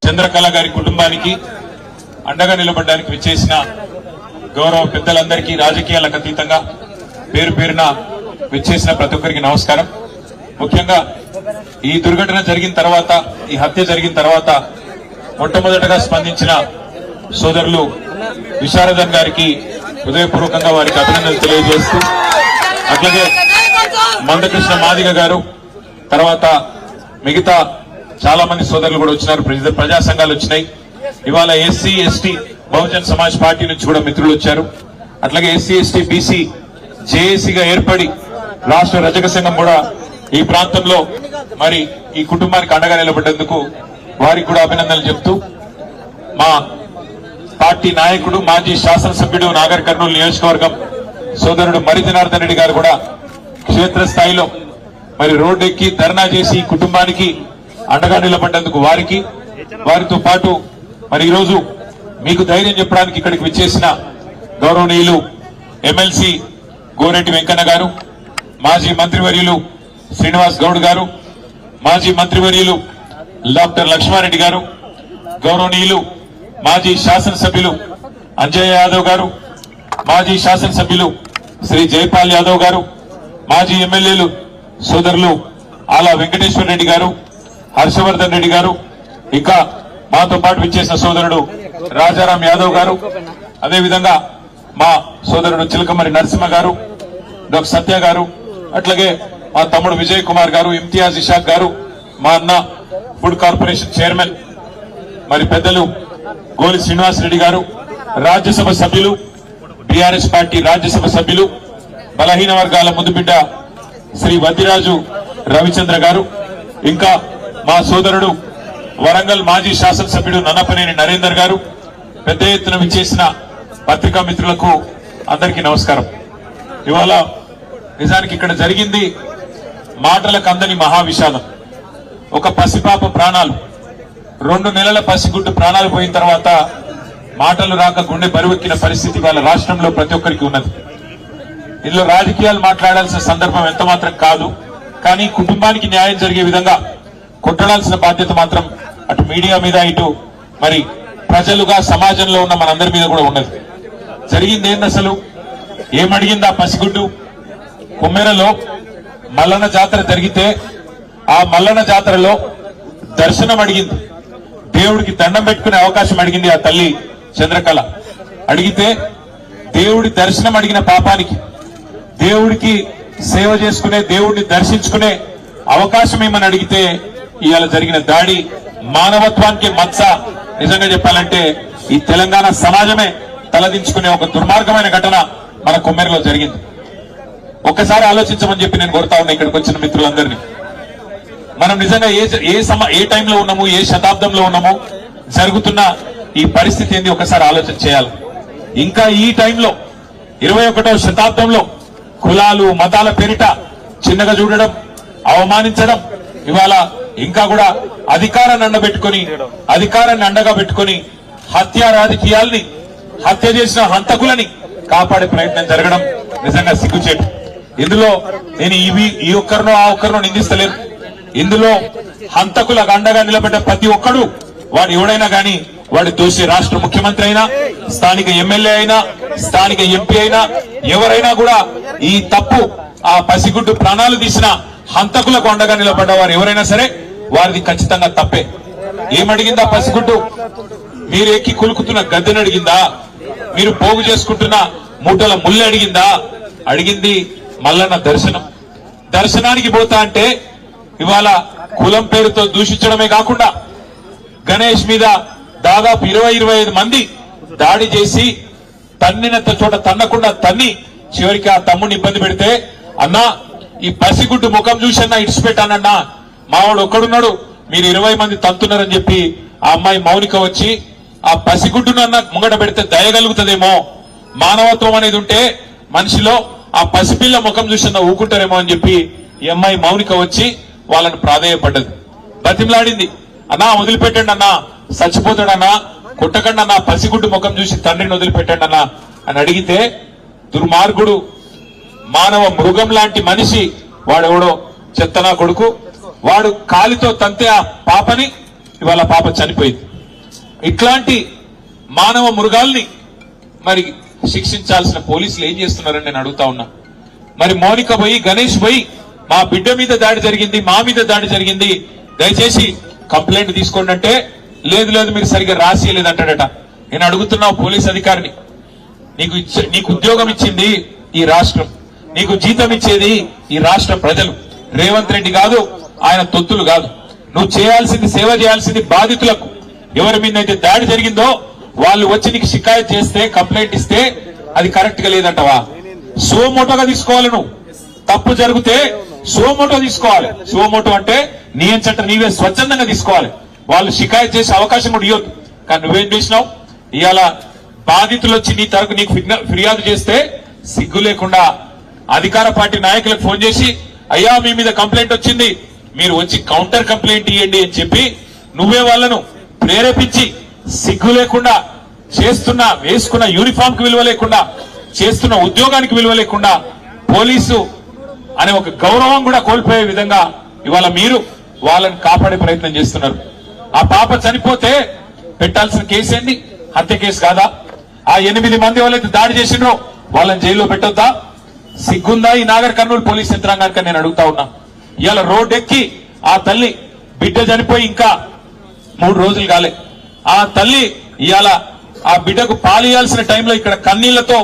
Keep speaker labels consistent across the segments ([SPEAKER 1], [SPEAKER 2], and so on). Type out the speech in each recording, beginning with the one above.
[SPEAKER 1] చంద్రకళ గారి కుటుంబానికి అండగా నిలబడడానికి విచ్చేసిన గౌరవ పెద్దలందరికీ రాజకీయాలకు అతీతంగా పేరు పేరున విచ్చేసిన ప్రతి ఒక్కరికి నమస్కారం. ముఖ్యంగా ఈ దుర్ఘటన జరిగిన తర్వాత, ఈ హత్య జరిగిన తర్వాత మొట్టమొదటగా స్పందించిన సోదరులు విశారదన్ గారికి హృదయపూర్వకంగా వారికి అభినందనలు తెలియజేస్తూ, అట్లాగే మందకృష్ణ మాదిగ గారు, తర్వాత మిగతా చాలా మంది సోదరులు కూడా వచ్చినారు, ప్రజా సంఘాలు వచ్చినాయి. ఇవాళ SC ST Bahujan Samaj party నుంచి కూడా మిత్రులు వచ్చారు. అట్లాగే ఎస్సీ ఎస్టీ బీసీ జేఏసీగా ఏర్పడి రాష్ట్ర రజక సంఘం కూడా ఈ ప్రాంతంలో మరి ఈ కుటుంబానికి అండగా నిలబడ్డందుకు వారికి కూడా అభినందనలు చెప్తూ, మా పార్టీ నాయకుడు మాజీ శాసనసభ్యుడు నాగర్ కర్నూలు నియోజకవర్గం సోదరుడు మరి జనార్దన్ రెడ్డి గారు కూడా క్షేత్రస్థాయిలో మరి రోడ్డెక్కి ధర్నా చేసి ఈ కుటుంబానికి అండగా నిలబడ్డందుకు వారితో పాటు మరి ఈరోజు మీకు ధైర్యం చెప్పడానికి ఇక్కడికి విచ్చేసిన గౌరవనీయులు ఎమ్మెల్సీ గోరెడ్డి వెంకన్న గారు, మాజీ మంత్రివర్యులు శ్రీనివాస్ గౌడ్ గారు, మాజీ మంత్రివర్యులు డాక్టర్ లక్ష్మారెడ్డి గారు, గౌరవనీయులు మాజీ శాసనసభ్యులు అంజయ్ యాదవ్ గారు, మాజీ శాసనసభ్యులు శ్రీ జైపాల్ యాదవ్ గారు, మాజీ ఎమ్మెల్యేలు సోదరులు ఆలా వెంకటేశ్వర రెడ్డి గారు, హర్షవర్ధన్ రెడ్డి గారు, ఇంకా మాతో పాటు విచ్చేసిన సోదరుడు రాజారాం యాదవ్ గారు, అదేవిధంగా మా సోదరుడు చిలకమరి నరసింహ గారు, డాక్టర్ సత్య గారు, అట్లాగే మా తమ్ముడు విజయ్ కుమార్ గారు, ఇమ్తియాజ్ ఇషాక్ గారు, మా అన్న ఫుడ్ కార్పొరేషన్ చైర్మన్ మరి పెద్దలు గోలి శ్రీనివాస్ రెడ్డి గారు, రాజ్యసభ సభ్యులు, బీఆర్ఎస్ పార్టీ రాజ్యసభ సభ్యులు, బలహీన వర్గాల ముద్దుబిడ్డ శ్రీ వద్దిరాజు రవిచంద్ర గారు, ఇంకా మా సోదరుడు వరంగల్ మాజీ శాసనసభ్యుడు నన్నపనేని నరేందర్ గారు, పెద్ద ఎత్తున విచ్చేసిన పత్రికా మిత్రులకు అందరికీ నమస్కారం. ఇవాళ నిజానికి ఇక్కడ జరిగింది మాటలకు అందని మహావిషాదం. ఒక పసిపాప ప్రాణాలు, 2 నెలల పసిగుడ్డు ప్రాణాలు పోయిన తర్వాత మాటలు రాక గుండె బరువెక్కిన పరిస్థితి వాళ్ళ రాష్ట్రంలో ప్రతి ఒక్కరికి ఉన్నది. ఇందులో రాజకీయాలు మాట్లాడాల్సిన సందర్భం ఎంత మాత్రం కాదు, కానీ కుటుంబానికి న్యాయం జరిగే విధంగా కొట్టడాల్సిన బాధ్యత మాత్రం అటు మీడియా మీద, ఇటు మరి ప్రజలుగా సమాజంలో ఉన్న మనందరి మీద కూడా ఉన్నది. జరిగింది ఏంది, అసలు ఏమడిగింది ఆ పసిగుడ్డు? కొమ్మెరలో మల్లన్న జాతర జరిగితే ఆ మల్లన్న జాతరలో దర్శనం అడిగింది, దేవుడికి దండం పెట్టుకునే అవకాశం అడిగింది ఆ తల్లి చంద్రకళ. అడిగితే దేవుడి దర్శనం అడిగిన పాపానికి, దేవుడికి సేవ చేసుకునే, దేవుడిని దర్శించుకునే అవకాశం ఏమని అడిగితే ఇవాళ జరిగిన దాడి మానవత్వానికి మచ్చ. నిజంగా చెప్పాలంటే ఈ తెలంగాణ సమాజమే తలదించుకునే ఒక దుర్మార్గమైన ఘటన మన కొమ్మెరలో జరిగింది. ఒక్కసారి ఆలోచించమని చెప్పి నేను కోరుతా ఉన్నా ఇక్కడికి వచ్చిన మిత్రులందరినీ. మనం నిజంగా ఏ టైంలో ఉన్నాము, ఏ శతాబ్దంలో ఉన్నాము, జరుగుతున్న ఈ పరిస్థితి ఏంది ఒకసారి ఆలోచన చేయాలి. ఇంకా ఈ టైంలో 21వ శతాబ్దంలో కులాలు మతాల పేరిట చిన్నగా చూడడం, అవమానించడం, ఇవాళ ఇంకా కూడా అధికారాన్ని అండగా పెట్టుకుని హత్య రాజకీయాల్ని, హత్య చేసిన హంతకులని కాపాడే ప్రయత్నం జరగడం నిజంగా సిగ్గుచేటు. ఇందులో నేను ఈ ఒక్కరినో ఆ ఒక్కరినో నిందిస్తలేను. ఇందులో హంతకులకు అండగా నిలబడ్డ ప్రతి ఒక్కడు, వాడు ఎవడైనా గాని, వాడి దోషి రాష్ట్ర ముఖ్యమంత్రి అయినా, స్థానిక ఎమ్మెల్యే అయినా, స్థానిక ఎంపీ అయినా, ఎవరైనా కూడా ఈ తప్పు, ఆ పసిగుడ్డు ప్రాణాలు తీసిన హంతకులకు అండగా నిలబడ్డ వారు ఎవరైనా సరే వారిది ఖచ్చితంగా తప్పే. ఏమడిగిందా పసిగుడ్డు? మీరు ఎక్కి కులుకుతున్న గద్దెను అడిగిందా? మీరు పోగు చేసుకుంటున్న మూటల ముళ్ళు అడిగిందా? అడిగింది మల్లన్న దర్శనం. దర్శనానికి పోతా అంటే ఇవాళ కులం పేరుతో దూషించడమే కాకుండా గణేష్ మీద దాదాపు 20-25 మంది దాడి చేసి తన్నినంత చోట తన్నకుండా తన్ని చివరికి ఆ తమ్ముడిని ఇబ్బంది పెడితే, అన్నా ఈ పసిగుడ్డు ముఖం చూసి అన్నా ఇడిచిపెట్టానన్నా, మావాడు ఒక్కడున్నాడు, మీరు 20 మంది తంతున్నారని చెప్పి ఆ అమ్మాయి మౌనిక వచ్చి ఆ పసిగుడ్డునన్నా ముంగట పెడితే దయగలుగుతుందేమో, మానవత్వం అనేది ఉంటే మనిషిలో ఆ పసిపిల్ల ముఖం చూసిన ఊకుంటారేమో అని చెప్పి ఈ అమ్మాయి మౌనిక వచ్చి వాళ్ళని ప్రాధేయపడ్డది, బతిమలాడింది. అన్నా వదిలిపెట్టండి అన్నా, చచ్చిపోతాడన్నా, కొట్టకండి అన్నా, పసిగుడ్డు ముఖం చూసి తండ్రిని వదిలిపెట్టండి అన్నా అని అడిగితే, దుర్మార్గుడు, మానవ మృగం లాంటి మనిషి వాడెవడో చెత్తనా కొడుకు, వాడు కాలితో తంతే ఆ పాపని, ఇవాళ పాప చనిపోయింది. ఇట్లాంటి మానవ మృగాల్ని మరి శిక్షించాల్సిన పోలీసులు ఏం చేస్తున్నారని నేను అడుగుతా ఉన్నా. మరి మౌనిక పోయి గణేష్ పోయి మా బిడ్డ మీద దాడి జరిగింది, మా మీద దాడి జరిగింది, దయచేసి కంప్లైంట్ తీసుకోండి అంటే లేదు లేదు మీరు సరిగ్గా రాసియలేదంటాడట. నేను అడుగుతున్నా పోలీస్ అధికారిని, నీకు ఉద్యోగం ఇచ్చింది ఈ రాష్ట్రం, నీకు జీతం ఇచ్చేది ఈ రాష్ట్ర ప్రజలు, రేవంత్ రెడ్డి కాదు, ఆయన తొత్తులు కాదు. నువ్వు చేయాల్సింది సేవ చేయాల్సింది బాధితులకు. ఎవరి మీద అయితే దాడి జరిగిందో వాళ్ళు వచ్చి నీకు షికాయత్ చేస్తే కంప్లైంట్ ఇస్తే అది కరెక్ట్ గా లేదంటవా? సోమోటోగా తీసుకోవాలి. నువ్వు తప్పు జరిగితే సోమోటో తీసుకోవాలి. సోమోటో అంటే నీ అంచట నీవే స్వచ్ఛందంగా తీసుకోవాలి. వాళ్ళు షికాయత్ చేసే అవకాశం కూడా ఇవ్వద్దు. కానీ నువ్వేం చేసినావు? ఇవాళ బాధితులు వచ్చి నీ తరపు నీకు ఫిర్యాదు చేస్తే సిగ్గు లేకుండా అధికార పార్టీ నాయకులకు ఫోన్ చేసి అయ్యా మీ మీద కంప్లైంట్ వచ్చింది, మీరు వచ్చి కౌంటర్ కంప్లైంట్ ఇవ్వండి అని చెప్పి నువ్వే వాళ్ళను ప్రేరేపించి సిగ్గు లేకుండా చేస్తున్న వేసుకున్న యూనిఫామ్ కి విలువ లేకుండా చేస్తున్న ఉద్యోగానికి విలువ లేకుండా పోలీసు అనే ఒక గౌరవం కూడా కోల్పోయే విధంగా ఇవాళ మీరు వాళ్ళని కాపాడే ప్రయత్నం చేస్తున్నారు. ఆ పాప చనిపోతే పెట్టాల్సిన కేసు ఏంటి? హత్య కేసు కాదా? ఆ 8 మంది వాళ్ళైతే దాడి చేసిండ్రో వాళ్ళని జైల్లో పెట్టొద్దా? సిగ్గుందా ఈ నాగర్ కర్నూలు పోలీస్ యంత్రాంగానికి నేను అడుగుతా ఉన్నా. ఇవాళ రోడ్డెక్కి ఆ తల్లి బిడ్డ చనిపోయి ఇంకా 3 రోజులు కాలే. ఆ తల్లి ఇవాళ ఆ బిడ్డకు పాలియాల్సిన టైంలో ఇక్కడ కన్నీళ్లతో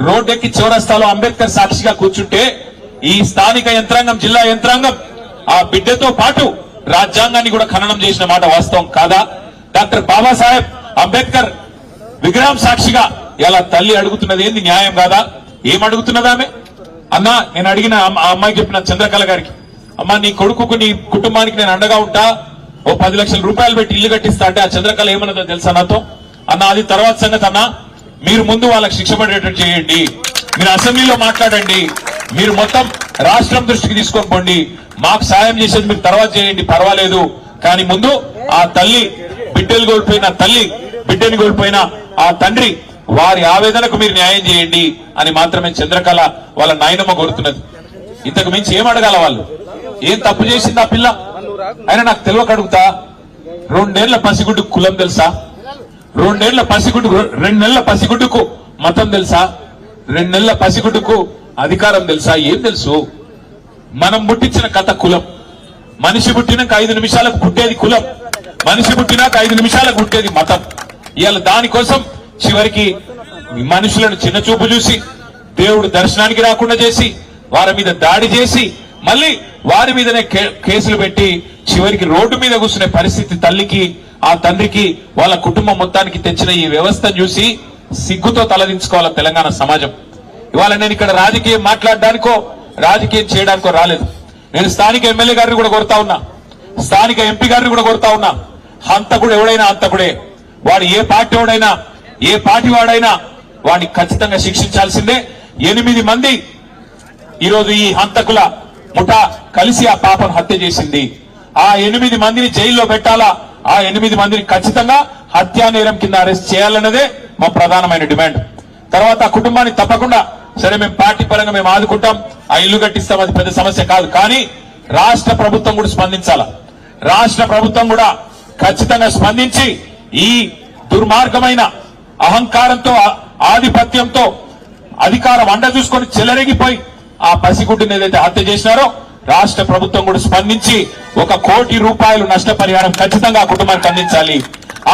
[SPEAKER 1] రోడ్డెక్కి చౌరస్తాలో అంబేద్కర్ సాక్షిగా కూర్చుంటే ఈ స్థానిక యంత్రాంగం, జిల్లా యంత్రాంగం ఆ బిడ్డతో పాటు రాజ్యాంగాన్ని కూడా ఖననం చేసిన మాట వాస్తవం కాదా? డాక్టర్ బాబాసాహెబ్ అంబేద్కర్ విగ్రహం సాక్షిగా ఇలా తల్లి అడుగుతున్నది ఏంది? న్యాయం కాదా? ఏం అడుగుతున్నది ఆమె? అన్నా నేను అడిగిన ఆ అమ్మాయికి చెప్పిన చంద్రకళ గారికి, అమ్మా నీ కొడుకుకు నీ కుటుంబానికి నేను అండగా ఉంటా, ఓ 10 లక్షల రూపాయలు పెట్టి ఇల్లు కట్టిస్తా అంటే ఆ చంద్రకళ ఏమన్నదో తెలుసా నాతో? అన్న అది తర్వాత సంగతి అన్నా, మీరు ముందు వాళ్ళకి శిక్ష పడేటట్టు చేయండి, మీరు అసెంబ్లీలో మాట్లాడండి, మీరు మొత్తం రాష్ట్రం దృష్టికి తీసుకొని పోండి, మాకు సాయం చేసేది మీరు తర్వాత చేయండి పర్వాలేదు, కానీ ముందు ఆ తల్లి బిడ్డలు కోల్పోయిన తల్లి బిడ్డని కోల్పోయిన ఆ తండ్రి వారి ఆవేదనకు మీరు న్యాయం చేయండి అని మాత్రమే చంద్రకళ వాళ్ళ నాయనమ్మ కోరుతున్నది. ఇంతకు మించి ఏం అడగాల? వాళ్ళు ఏం తప్పు చేసింది ఆ పిల్ల? అయినా నాకు తెలియక అడుగుతా, 2 ఏళ్ల పసిగుడ్డుకు కులం తెలుసా? 2 నెలల పసిగుడ్డుకు మతం తెలుసా? 2 నెలల పసిగుడ్డుకు అధికారం తెలుసా? ఏం తెలుసు? మనం పుట్టించిన కథ కులం. మనిషి పుట్టినాక 5 నిమిషాలకు పుట్టేది కులం, మనిషి పుట్టినాక 5 నిమిషాలకు పుట్టేది మతం. ఇవాళ దానికోసం చివరికి మనుషులను చిన్న చూపు చూసి దేవుడు దర్శనానికి రాకుండా చేసి వారి మీద దాడి చేసి మళ్ళీ వారి మీదనే కేసులు పెట్టి చివరికి రోడ్డు మీద కూర్చునే పరిస్థితి తల్లికి, ఆ తండ్రికి, వాళ్ళ కుటుంబం మొత్తానికి తెచ్చిన ఈ వ్యవస్థను చూసి సిగ్గుతో తలదించుకోవాలి తెలంగాణ సమాజం. ఇవాళ నేను ఇక్కడ రాజకీయం మాట్లాడడానికో రాజకీయం చేయడానికో రాలేదు. నేను స్థానిక ఎమ్మెల్యే గారిని కూడా కోరుతా ఉన్నా, స్థానిక ఎంపీ గారిని కూడా కోరుతా ఉన్నా, హంతకుడు ఎవడైనా హంతకుడే. వాడు ఏ పార్టీ వాడైనా, ఏ పార్టీ వాడైనా వాడిని ఖచ్చితంగా శిక్షించాల్సిందే. 8 మంది ఈరోజు ఈ హంతకుల ముఠా కలిసి ఆ పాపను హత్య చేసింది. ఆ 8 మందిని జైల్లో పెట్టాలా, ఆ 8 మందిని ఖచ్చితంగా హత్యా నేరం కింద అరెస్ట్ చేయాలన్నదే మా ప్రధానమైన డిమాండ్. తర్వాత ఆ కుటుంబాన్ని తప్పకుండా సరే మేము పార్టీ పరంగా మేము ఆదుకుంటాం, ఆ ఇల్లు కట్టిస్తాం, అది పెద్ద సమస్య కాదు. కానీ రాష్ట్ర ప్రభుత్వం కూడా స్పందించాలా. రాష్ట్ర ప్రభుత్వం కూడా ఖచ్చితంగా స్పందించి ఈ దుర్మార్గమైన అహంకారంతో, ఆధిపత్యంతో అధికారం అండ చూసుకొని చెలరేగిపోయి ఆ పసిగుడ్డుని ఏదైతే హత్య చేసినారో రాష్ట్ర ప్రభుత్వం కూడా స్పందించి 1 కోటి రూపాయలు నష్టపరిహారం ఖచ్చితంగా ఆ కుటుంబానికి అందించాలి.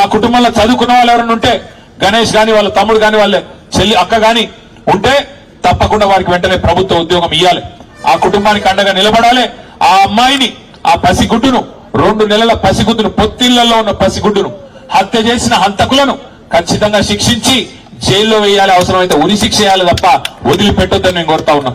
[SPEAKER 1] ఆ కుటుంబంలో చదువుకున్న వాళ్ళు ఎవరైనా ఉంటే, గణేష్ గాని వాళ్ళ తమ్ముడు గాని వాళ్ళ చెల్లి అక్క గాని ఉంటే తప్పకుండా వారికి వెంటనే ప్రభుత్వ ఉద్యోగం ఇవ్వాలి. ఆ కుటుంబానికి అండగా నిలబడాలి. ఆ అమ్మాయిని, ఆ పసిగుడ్డును, 2 నెలల పసిగుడ్డును, పొత్తిళ్లలో ఉన్న పసిగుడ్డును హత్య చేసిన హంతకులను ఖచ్చితంగా శిక్షించి జైల్లో వేయాలి, అవసరమైతే ఉరి శిక్ష చేయాలి తప్ప వదిలిపెట్టొద్దని నేను కోరుతా ఉన్నా.